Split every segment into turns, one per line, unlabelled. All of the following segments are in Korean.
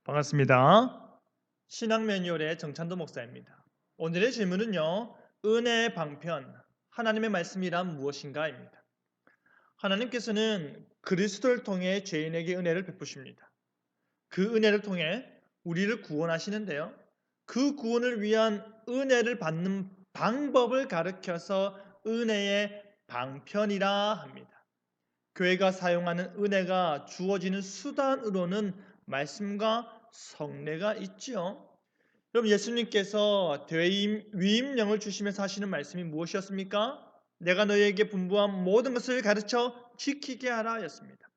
반갑습니다. 신앙 매뉴얼의 정찬도 목사입니다. 오늘의 질문은요. 은혜의 방편, 하나님의 말씀이란 무엇인가입니다. 하나님께서는 그리스도를 통해 죄인에게 은혜를 베푸십니다. 그 은혜를 통해 우리를 구원하시는데요. 그 구원을 위한 은혜를 받는 방법을 가르쳐서 은혜의 방편이라 합니다. 교회가 사용하는 은혜가 주어지는 수단으로는 말씀과 성례가 있지요. 그럼 예수님께서 위임령을 주시면서 하시는 말씀이 무엇이었습니까? 내가 너희에게 분부한 모든 것을 가르쳐 지키게 하라 였습니다.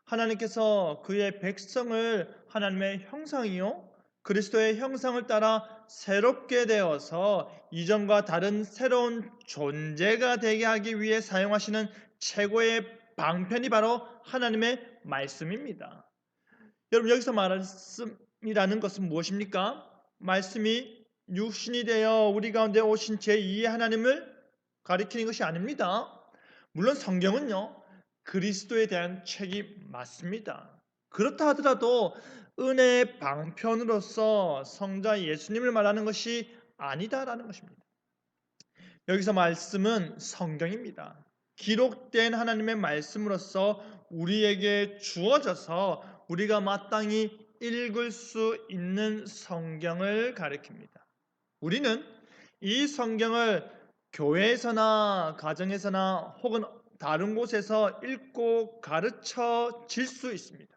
하나님께서 그의 백성을 하나님의 형상이요 그리스도의 형상을 따라 새롭게 되어서 이전과 다른 새로운 존재가 되게 하기 위해 사용하시는 최고의 방편이 바로 하나님의 말씀입니다. 여러분 여기서 말씀이라는 것은 무엇입니까? 말씀이 육신이 되어 우리 가운데 오신 제2의 하나님을 가리키는 것이 아닙니다. 물론 성경은요. 그리스도에 대한 책이 맞습니다. 그렇다 하더라도 은혜의 방편으로서 성자 예수님을 말하는 것이 아니다라는 것입니다. 여기서 말씀은 성경입니다. 기록된 하나님의 말씀으로서 우리에게 주어져서 우리가 마땅히 읽을 수 있는 성경을 가리킵니다. 우리는 이 성경을 교회에서나 가정에서나 혹은 다른 곳에서 읽고 가르쳐 질 수 있습니다.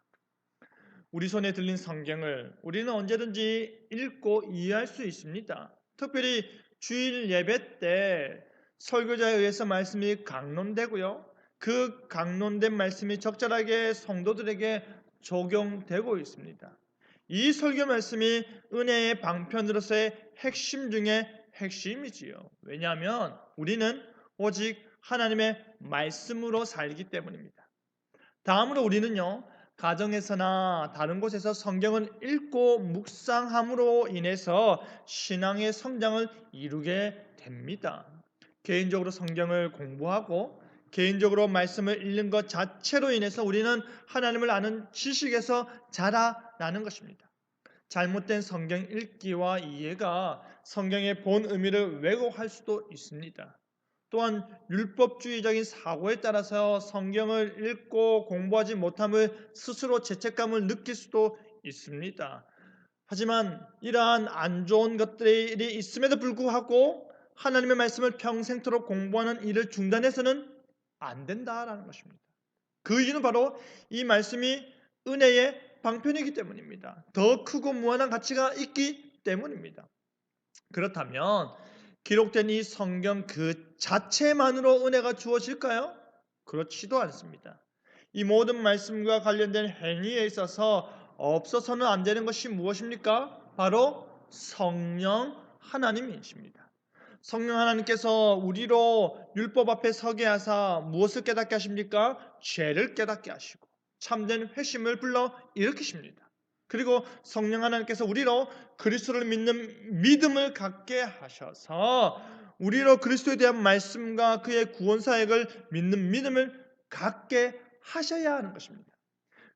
우리 손에 들린 성경을 우리는 언제든지 읽고 이해할 수 있습니다. 특별히 주일 예배 때 설교자에 의해서 말씀이 강론되고요. 그 강론된 말씀이 적절하게 성도들에게 적용되고 있습니다. 이 설교 말씀이 은혜의 방편으로서의 핵심 중에 핵심이지요. 왜냐하면 우리는 오직 하나님의 말씀으로 살기 때문입니다. 다음으로 우리는요, 가정에서나 다른 곳에서 성경을 읽고 묵상함으로 인해서 신앙의 성장을 이루게 됩니다. 개인적으로 성경을 공부하고 개인적으로 말씀을 읽는 것 자체로 인해서 우리는 하나님을 아는 지식에서 자라나는 것입니다. 잘못된 성경 읽기와 이해가 성경의 본 의미를 왜곡할 수도 있습니다. 또한 율법주의적인 사고에 따라서 성경을 읽고 공부하지 못함을 스스로 죄책감을 느낄 수도 있습니다. 하지만 이러한 안 좋은 것들이 있음에도 불구하고 하나님의 말씀을 평생토록 공부하는 일을 중단해서는 안 된다라는 것입니다. 그 이유는 바로 이 말씀이 은혜의 방편이기 때문입니다. 더 크고 무한한 가치가 있기 때문입니다. 그렇다면 기록된 이 성경 그 자체만으로 은혜가 주어질까요? 그렇지도 않습니다. 이 모든 말씀과 관련된 행위에 있어서 없어서는 안 되는 것이 무엇입니까? 바로 성령 하나님이십니다. 성령 하나님께서 우리로 율법 앞에 서게 하사 무엇을 깨닫게 하십니까? 죄를 깨닫게 하시고 참된 회심을 불러 일으키십니다. 그리고 성령 하나님께서 우리로 그리스도를 믿는 믿음을 갖게 하셔서 우리로 그리스도에 대한 말씀과 그의 구원 사역을 믿는 믿음을 갖게 하셔야 하는 것입니다.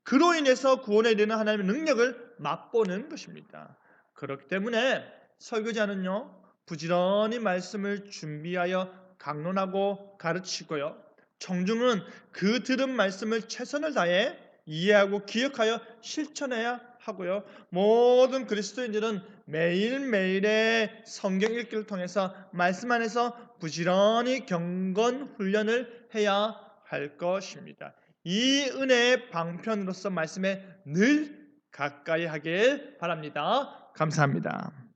그로 인해서 구원에 이르는 하나님의 능력을 맛보는 것입니다. 그렇기 때문에 설교자는요, 부지런히 말씀을 준비하여 강론하고 가르치고요. 청중은 그 들은 말씀을 최선을 다해 이해하고 기억하여 실천해야 하고요. 모든 그리스도인들은 매일매일의 성경 읽기를 통해서 말씀 안에서 부지런히 경건 훈련을 해야 할 것입니다. 이 은혜의 방편으로서 말씀에 늘 가까이 하길 바랍니다. 감사합니다.